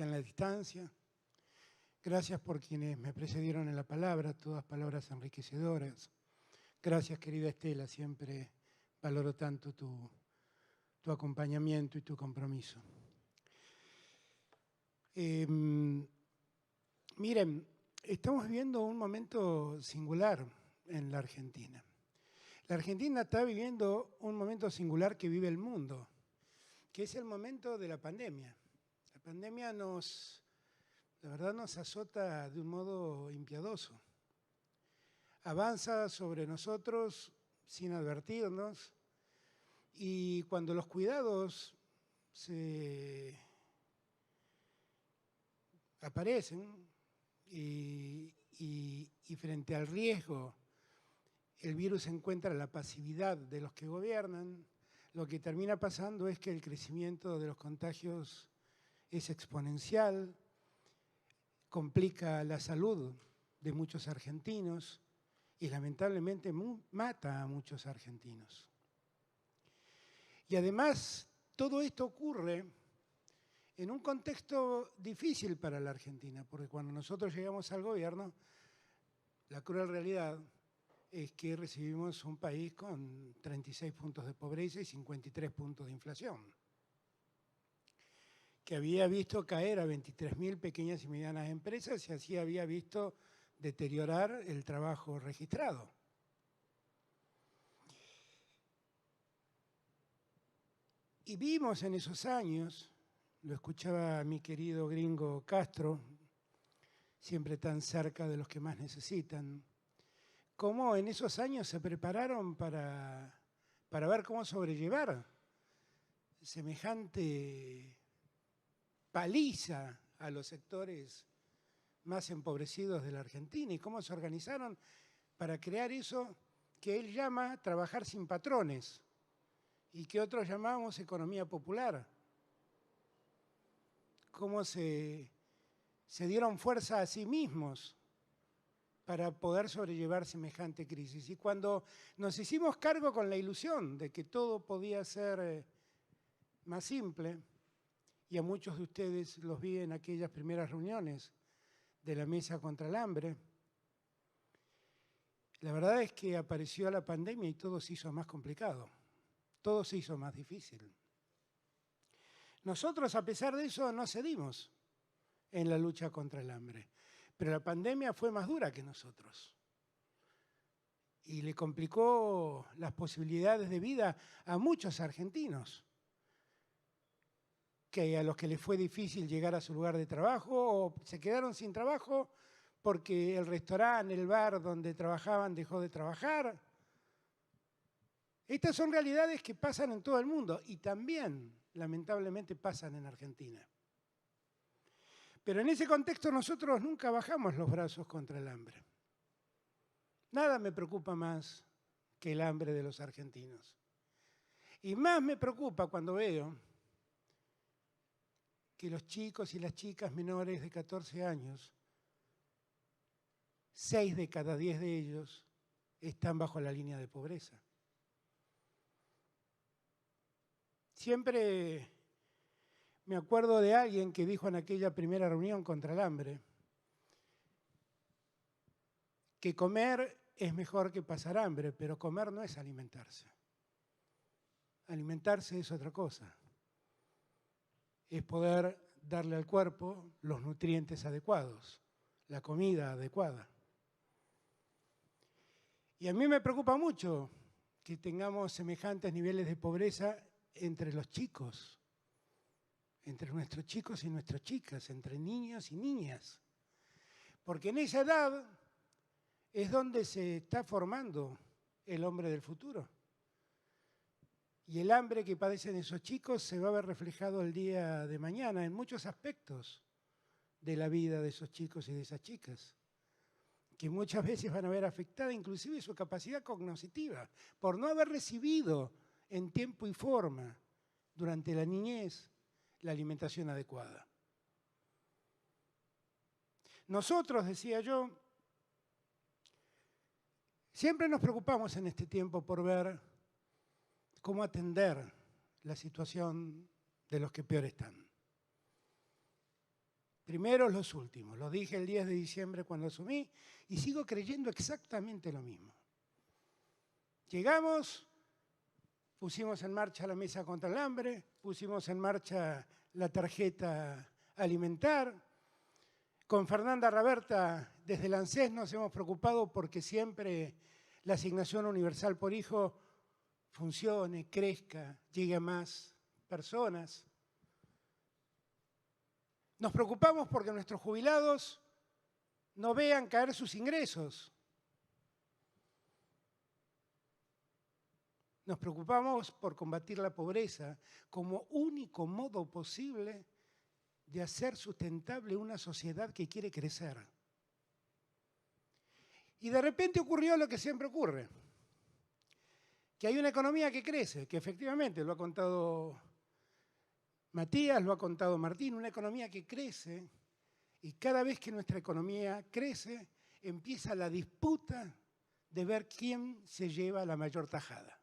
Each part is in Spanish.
aunque sea en la distancia. Gracias por quienes me precedieron en la palabra, todas palabras enriquecedoras. Gracias, querida Estela, siempre valoro tanto tu acompañamiento y tu compromiso. Miren, estamos viviendo un momento singular en la Argentina. La Argentina está viviendo un momento singular que vive el mundo, que es el momento de la pandemia. La pandemia la verdad nos azota de un modo impiadoso. Avanza sobre nosotros sin advertirnos y cuando los cuidados aparecen y frente al riesgo el virus encuentra la pasividad de los que gobiernan, lo que termina pasando es que el crecimiento de los contagios es exponencial, complica la salud de muchos argentinos y lamentablemente mata a muchos argentinos. Y además, todo esto ocurre en un contexto difícil para la Argentina, porque cuando nosotros llegamos al gobierno, la cruel realidad es que recibimos un país con 36 puntos de pobreza y 53 puntos de inflación, que había visto caer a 23.000 pequeñas y medianas empresas y así había visto deteriorar el trabajo registrado. Y vimos en esos años, lo escuchaba mi querido gringo Castro, siempre tan cerca de los que más necesitan, cómo en esos años se prepararon para ver cómo sobrellevar semejante paliza a los sectores más empobrecidos de la Argentina y cómo se organizaron para crear eso que él llama trabajar sin patrones y que otros llamamos economía popular. Cómo se dieron fuerza a sí mismos para poder sobrellevar semejante crisis. Y cuando nos hicimos cargo con la ilusión de que todo podía ser más simple, y a muchos de ustedes los vi en aquellas primeras reuniones de la Mesa contra el Hambre, la verdad es que apareció la pandemia y todo se hizo más complicado, todo se hizo más difícil. Nosotros, a pesar de eso, no cedimos en la lucha contra el hambre, pero la pandemia fue más dura que nosotros y le complicó las posibilidades de vida a muchos argentinos, que a los que les fue difícil llegar a su lugar de trabajo o se quedaron sin trabajo porque el restaurante, el bar donde trabajaban dejó de trabajar. Estas son realidades que pasan en todo el mundo y también, lamentablemente, pasan en Argentina. Pero en ese contexto nosotros nunca bajamos los brazos contra el hambre. Nada me preocupa más que el hambre de los argentinos. Y más me preocupa cuando veo que los chicos y las chicas menores de 14 años, 6 de cada 10 de ellos están bajo la línea de pobreza. Siempre me acuerdo de alguien que dijo en aquella primera reunión contra el hambre que comer es mejor que pasar hambre, pero comer no es alimentarse. Alimentarse es otra cosa. Es poder darle al cuerpo los nutrientes adecuados, la comida adecuada. Y a mí me preocupa mucho que tengamos semejantes niveles de pobreza entre los chicos, entre nuestros chicos y nuestras chicas, entre niños y niñas. Porque en esa edad es donde se está formando el hombre del futuro. Y el hambre que padecen esos chicos se va a ver reflejado el día de mañana en muchos aspectos de la vida de esos chicos y de esas chicas, que muchas veces van a ver afectada inclusive su capacidad cognitiva por no haber recibido en tiempo y forma durante la niñez la alimentación adecuada. Nosotros, decía yo, siempre nos preocupamos en este tiempo por ver cómo atender la situación de los que peor están. primeros los últimos. Lo dije el 10 de diciembre cuando asumí y sigo creyendo exactamente lo mismo. Llegamos, pusimos en marcha la mesa contra el hambre, pusimos en marcha la tarjeta alimentar. Con Fernanda Raberta, desde el ANSES nos hemos preocupado porque siempre la asignación universal por hijo funcione, crezca, llegue a más personas. Nos preocupamos porque nuestros jubilados no vean caer sus ingresos. Nos preocupamos por combatir la pobreza como único modo posible de hacer sustentable una sociedad que quiere crecer. Y de repente ocurrió lo que siempre ocurre, que hay una economía que crece, que efectivamente lo ha contado Matías, lo ha contado Martín, una economía que crece, y cada vez que nuestra economía crece, empieza la disputa de ver quién se lleva la mayor tajada.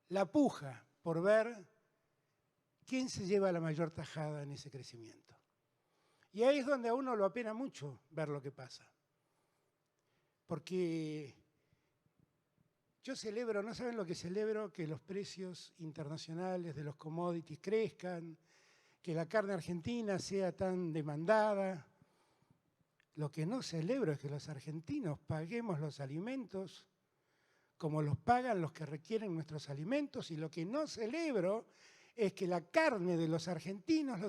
La puja por ver quién se lleva la mayor tajada en ese crecimiento. Y ahí es donde a uno lo apena mucho ver lo que pasa. Porque yo celebro, no saben lo que celebro, que los precios internacionales de los commodities crezcan, que la carne argentina sea tan demandada. Lo que no celebro es que los argentinos paguemos los alimentos como los pagan los que requieren nuestros alimentos, y lo que no celebro es que la carne de los argentinos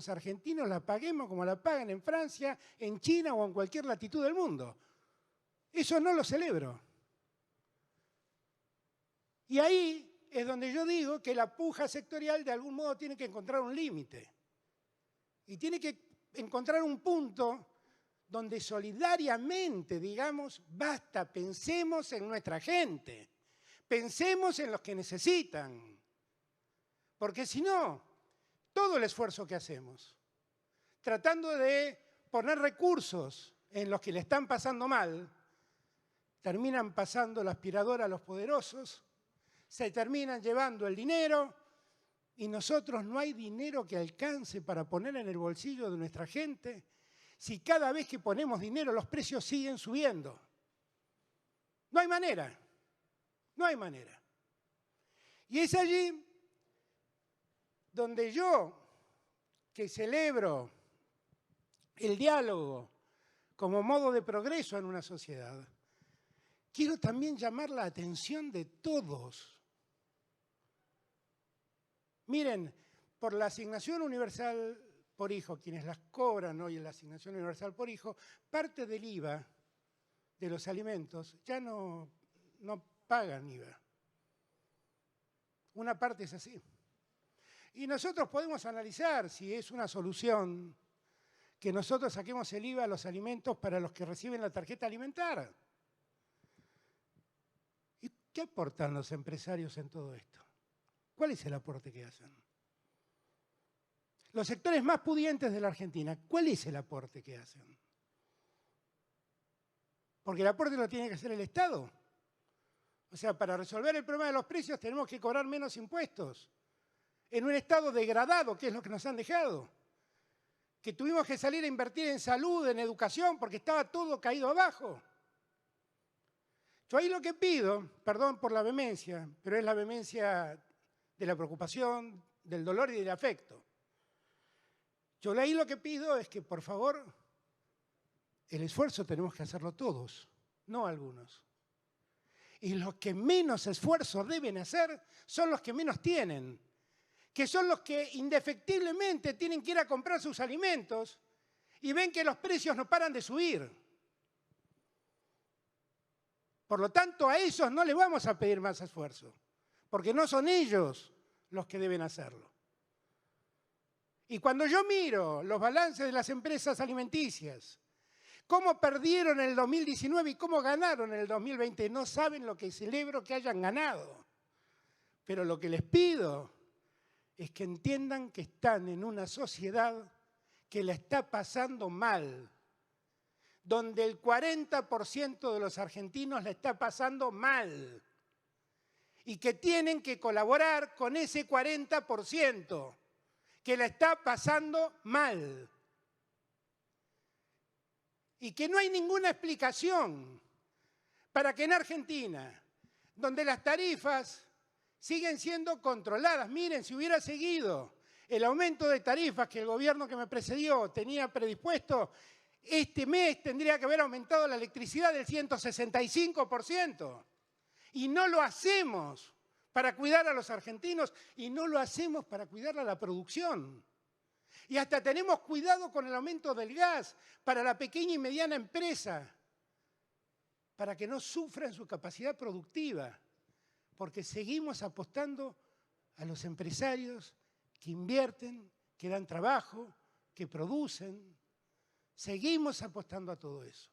la paguemos como la pagan en Francia, en China o en cualquier latitud del mundo. Eso no lo celebro. Y ahí es donde yo digo que la puja sectorial de algún modo tiene que encontrar un límite. Y tiene que encontrar un punto donde solidariamente digamos, basta, pensemos en nuestra gente, pensemos en los que necesitan. Porque si no, todo el esfuerzo que hacemos, tratando de poner recursos en los que le están pasando mal, terminan pasando la aspiradora a los poderosos, se terminan llevando el dinero y nosotros no hay dinero que alcance para poner en el bolsillo de nuestra gente si cada vez que ponemos dinero los precios siguen subiendo. No hay manera, no hay manera. Y es allí donde yo, que celebro el diálogo como modo de progreso en una sociedad, quiero también llamar la atención de todos. Miren, por la asignación universal por hijo, quienes las cobran hoy en la asignación universal por hijo, parte del IVA de los alimentos ya no pagan IVA. Una parte es así. Y nosotros podemos analizar si es una solución que nosotros saquemos el IVA a los alimentos para los que reciben la tarjeta alimentar. ¿Y qué aportan los empresarios en todo esto? ¿Cuál es el aporte que hacen? Los sectores más pudientes de la Argentina, ¿cuál es el aporte que hacen? Porque el aporte lo tiene que hacer el Estado. O sea, para resolver el problema de los precios tenemos que cobrar menos impuestos. En un estado degradado, que es lo que nos han dejado. Que tuvimos que salir a invertir en salud, en educación, porque estaba todo caído abajo. Yo ahí lo que pido, perdón por la vehemencia, pero es la vehemencia de la preocupación, del dolor y del afecto. Yo ahí lo que pido es que, por favor, el esfuerzo tenemos que hacerlo todos, no algunos. Y los que menos esfuerzo deben hacer son los que menos tienen, que son los que indefectiblemente tienen que ir a comprar sus alimentos y ven que los precios no paran de subir. Por lo tanto, a esos no les vamos a pedir más esfuerzo, porque no son ellos los que deben hacerlo. Y cuando yo miro los balances de las empresas alimenticias, cómo perdieron en el 2019 y cómo ganaron en el 2020, no saben lo que celebro que hayan ganado. Pero lo que les pido es que entiendan que están en una sociedad que la está pasando mal, donde el 40% de los argentinos la está pasando mal y que tienen que colaborar con ese 40% que la está pasando mal. y que no hay ninguna explicación para que en Argentina, donde las tarifas siguen siendo controladas, miren, si hubiera seguido el aumento de tarifas que el gobierno que me precedió tenía predispuesto, este mes tendría que haber aumentado la electricidad del 165%. Y no lo hacemos para cuidar a los argentinos y no lo hacemos para cuidar a la producción. Y hasta tenemos cuidado con el aumento del gas para la pequeña y mediana empresa, para que no sufra en su capacidad productiva, porque seguimos apostando a los empresarios que invierten, que dan trabajo, que producen. Seguimos apostando a todo eso.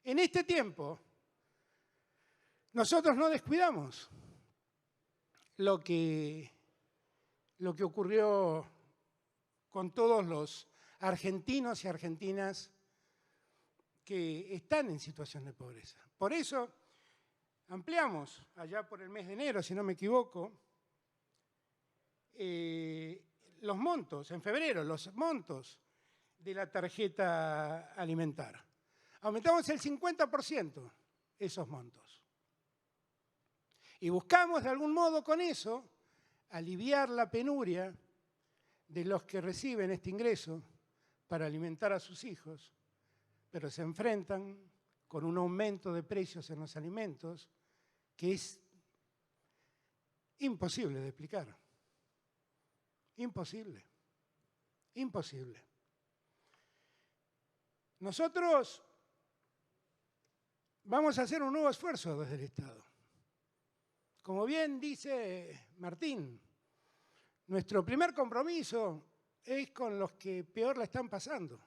En este tiempo, nosotros no descuidamos lo que ocurrió con todos los argentinos y argentinas que están en situación de pobreza. Por eso ampliamos, allá por el mes de enero, si no me equivoco, los montos, en febrero, los montos de la tarjeta alimentar. Aumentamos el 50% esos montos. Y buscamos de algún modo con eso aliviar la penuria de los que reciben este ingreso para alimentar a sus hijos, pero se enfrentan con un aumento de precios en los alimentos que es imposible de explicar. Imposible. Imposible. Nosotros vamos a hacer un nuevo esfuerzo desde el Estado. Como bien dice Martín, nuestro primer compromiso es con los que peor la están pasando.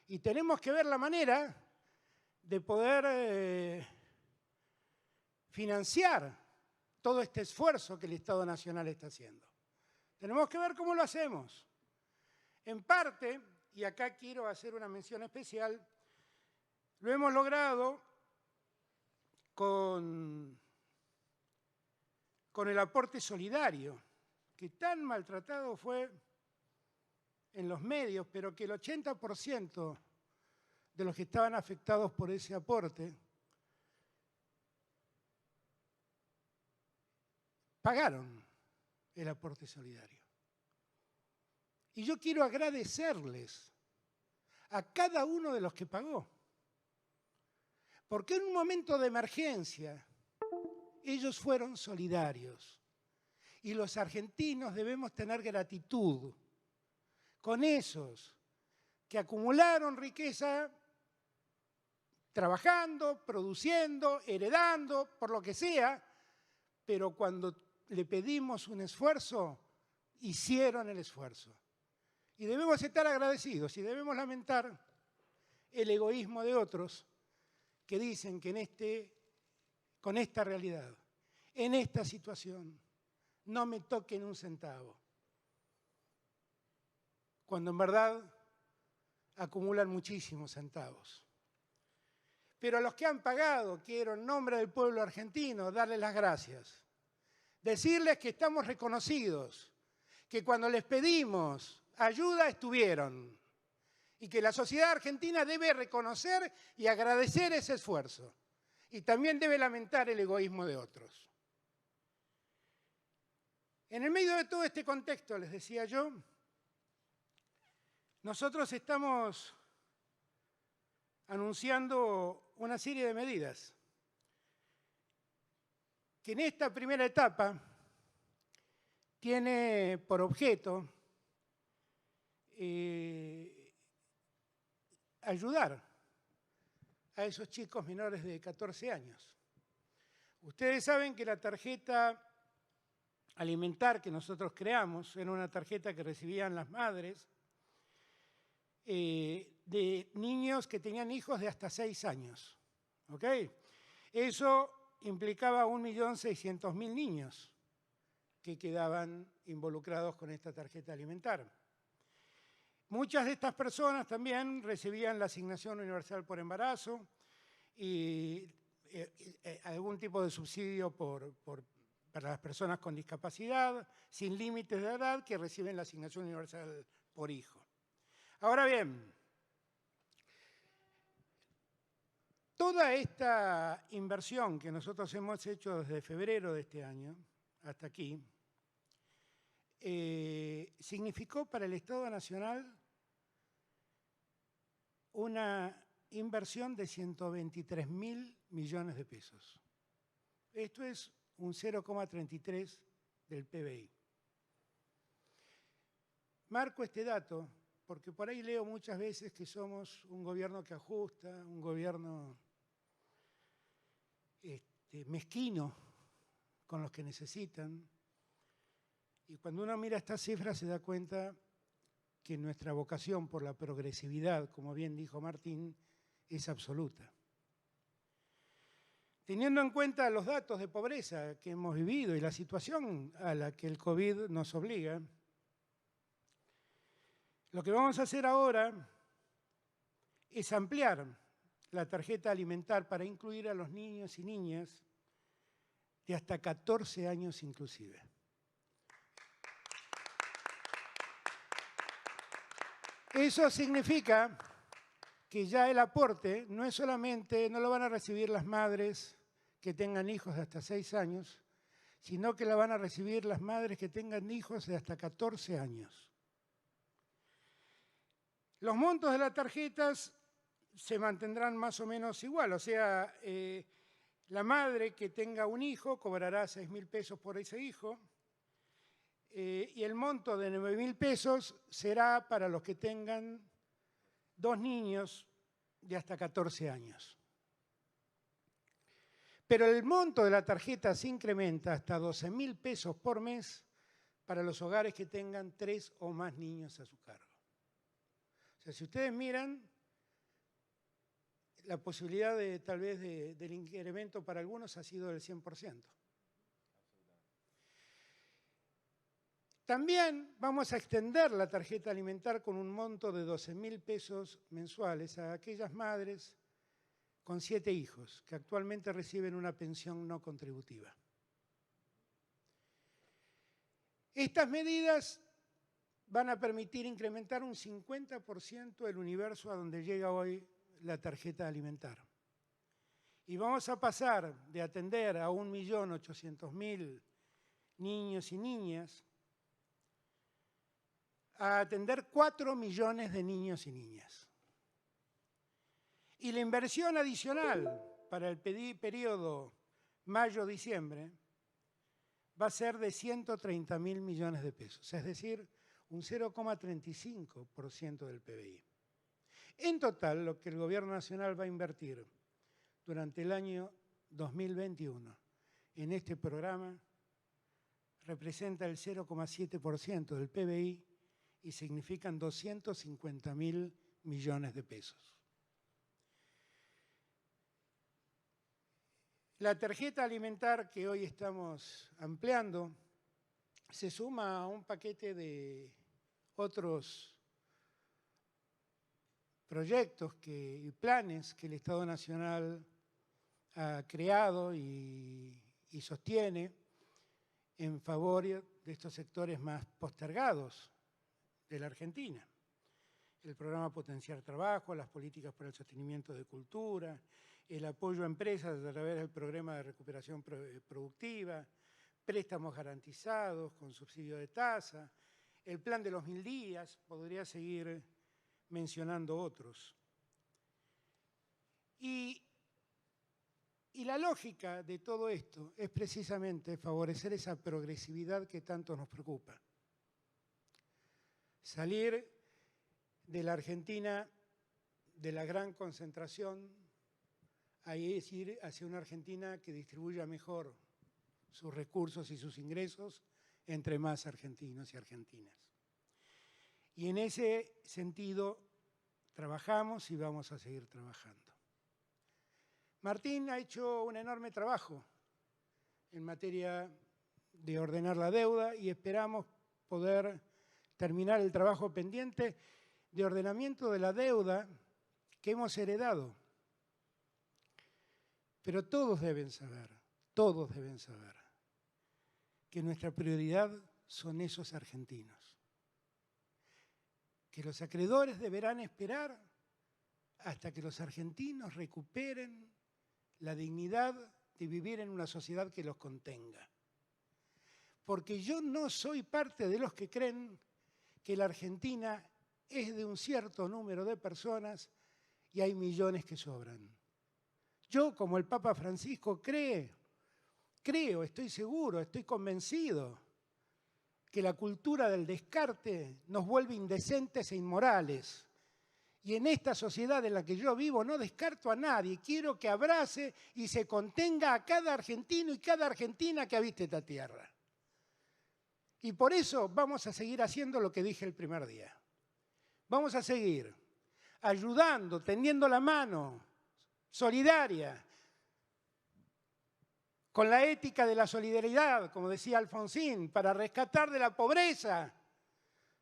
Y tenemos que ver la manera de poder financiar todo este esfuerzo que el Estado Nacional está haciendo. Tenemos que ver cómo lo hacemos. En parte, y acá quiero hacer una mención especial, lo hemos logrado con el aporte solidario, que tan maltratado fue en los medios, pero que el 80% de los que estaban afectados por ese aporte pagaron el aporte solidario. Y yo quiero agradecerles a cada uno de los que pagó, porque en un momento de emergencia ellos fueron solidarios. Y los argentinos debemos tener gratitud con esos que acumularon riqueza trabajando, produciendo, heredando, por lo que sea, pero cuando le pedimos un esfuerzo, hicieron el esfuerzo. Y debemos estar agradecidos y debemos lamentar el egoísmo de otros que dicen que con esta realidad, en esta situación, no me toquen un centavo, cuando en verdad acumulan muchísimos centavos. Pero a los que han pagado, quiero en nombre del pueblo argentino darles las gracias, decirles que estamos reconocidos, que cuando les pedimos ayuda estuvieron y que la sociedad argentina debe reconocer y agradecer ese esfuerzo y también debe lamentar el egoísmo de otros. En el medio de todo este contexto, les decía yo, nosotros estamos anunciando una serie de medidas que en esta primera etapa tiene por objeto ayudar a esos chicos menores de 14 años. Ustedes saben que la tarjeta alimentar que nosotros creamos era una tarjeta que recibían las madres de niños que tenían hijos de hasta 6 años. ¿Ok? Eso implicaba 1.600.000 niños que quedaban involucrados con esta tarjeta alimentar. Muchas de estas personas también recibían la asignación universal por embarazo y algún tipo de subsidio para las personas con discapacidad, sin límites de edad, que reciben la asignación universal por hijo. Ahora bien, Toda esta inversión que nosotros hemos hecho desde febrero de este año hasta aquí, significó para el Estado Nacional una inversión de 123.000 millones de pesos. Esto es un 0,33 del PBI. Marco este dato porque por ahí leo muchas veces que somos un gobierno que ajusta, un gobierno mezquino con los que necesitan. Y cuando uno mira estas cifras se da cuenta que nuestra vocación por la progresividad, como bien dijo Martín, es absoluta. Teniendo en cuenta los datos de pobreza que hemos vivido y la situación a la que el COVID nos obliga, lo que vamos a hacer ahora es ampliar la tarjeta alimentar para incluir a los niños y niñas de hasta 14 años inclusive. Eso significa que ya el aporte no es solamente, no lo van a recibir las madres que tengan hijos de hasta 6 años, sino que la van a recibir las madres que tengan hijos de hasta 14 años. Los montos de las tarjetas se mantendrán más o menos igual, o sea, la madre que tenga un hijo cobrará 6.000 pesos por ese hijo, y el monto de 9.000 pesos será para los que tengan 2 niños de hasta 14 años. Pero el monto de la tarjeta se incrementa hasta 12.000 pesos por mes para los hogares que tengan 3 o más niños a su cargo. O sea, si ustedes miran, la posibilidad de tal vez del incremento para algunos ha sido del 100%. También vamos a extender la tarjeta alimentar con un monto de 12.000 pesos mensuales a aquellas madres con 7 hijos que actualmente reciben una pensión no contributiva. Estas medidas van a permitir incrementar un 50% el universo a donde llega hoy la tarjeta alimentar. Y vamos a pasar de atender a 1.800.000 niños y niñas a atender 4 millones de niños y niñas. Y la inversión adicional para el periodo mayo-diciembre va a ser de 130.000 millones de pesos, es decir, un 0,35% del PBI. En total, lo que el Gobierno Nacional va a invertir durante el año 2021 en este programa representa el 0,7% del PBI y significan 250.000 millones de pesos. La tarjeta alimentar que hoy estamos ampliando se suma a un paquete de otros proyectos y planes que el Estado Nacional ha creado y sostiene en favor de estos sectores más postergados de la Argentina. El programa Potenciar Trabajo, las políticas para el sostenimiento de cultura, el apoyo a empresas a través del programa de recuperación productiva, préstamos garantizados con subsidio de tasa, el plan de los 1000 días, podría seguir mencionando otros. Y la lógica de todo esto es precisamente favorecer esa progresividad que tanto nos preocupa. Salir de la Argentina de la gran concentración, ahí es ir hacia una Argentina que distribuya mejor sus recursos y sus ingresos entre más argentinos y argentinas. Y en ese sentido trabajamos y vamos a seguir trabajando. Martín ha hecho un enorme trabajo en materia de ordenar la deuda y esperamos poder terminar el trabajo pendiente de ordenamiento de la deuda que hemos heredado. Pero todos deben saber que nuestra prioridad son esos argentinos. Que los acreedores deberán esperar hasta que los argentinos recuperen la dignidad de vivir en una sociedad que los contenga. Porque yo no soy parte de los que creen que la Argentina es de un cierto número de personas y hay millones que sobran. Yo, como el Papa Francisco, creo, estoy seguro, estoy convencido que la cultura del descarte nos vuelve indecentes e inmorales. Y en esta sociedad en la que yo vivo no descarto a nadie. Quiero que abrace y se contenga a cada argentino y cada argentina que habite esta tierra. Y por eso vamos a seguir haciendo lo que dije el primer día. Vamos a seguir ayudando, tendiendo la mano, solidaria, con la ética de la solidaridad, como decía Alfonsín, para rescatar de la pobreza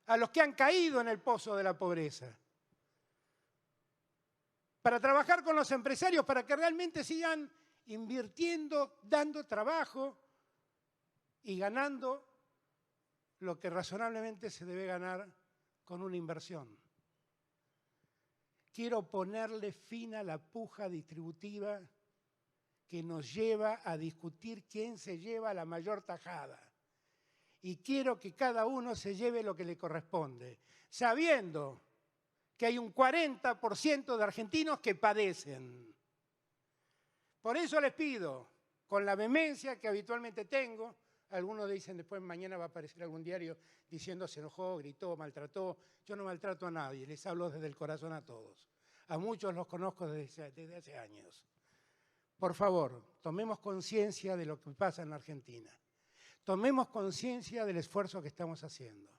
a los que han caído en el pozo de la pobreza. Para trabajar con los empresarios para que realmente sigan invirtiendo, dando trabajo y ganando lo que razonablemente se debe ganar con una inversión. Quiero ponerle fin a la puja distributiva que nos lleva a discutir quién se lleva la mayor tajada. Y quiero que cada uno se lleve lo que le corresponde, sabiendo que hay un 40% de argentinos que padecen. Por eso les pido, con la vehemencia que habitualmente tengo, algunos dicen después mañana va a aparecer algún diario diciendo se enojó, gritó, maltrató. Yo no maltrato a nadie, les hablo desde el corazón a todos. A muchos los conozco desde hace años. Por favor, tomemos conciencia de lo que pasa en la Argentina. Tomemos conciencia del esfuerzo que estamos haciendo.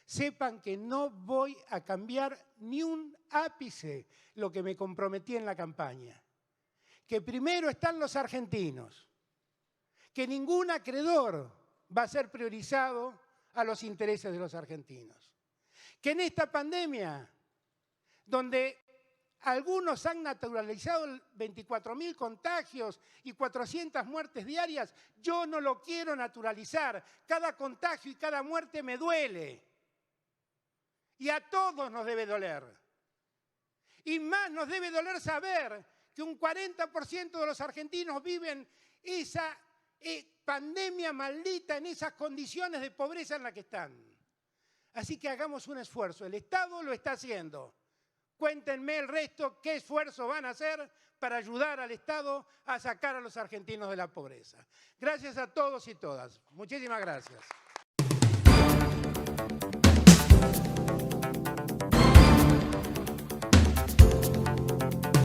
Sepan que no voy a cambiar ni un ápice lo que me comprometí en la campaña. Que primero están los argentinos. Que ningún acreedor va a ser priorizado a los intereses de los argentinos. Que en esta pandemia, donde algunos han naturalizado 24.000 contagios y 400 muertes diarias, yo no lo quiero naturalizar. Cada contagio y cada muerte me duele. Y a todos nos debe doler. Y más nos debe doler saber que un 40% de los argentinos viven esa pandemia maldita en esas condiciones de pobreza en la que están. Así que hagamos un esfuerzo. El Estado lo está haciendo. Cuéntenme el resto, qué esfuerzo van a hacer para ayudar al Estado a sacar a los argentinos de la pobreza. Gracias a todos y todas. Muchísimas gracias.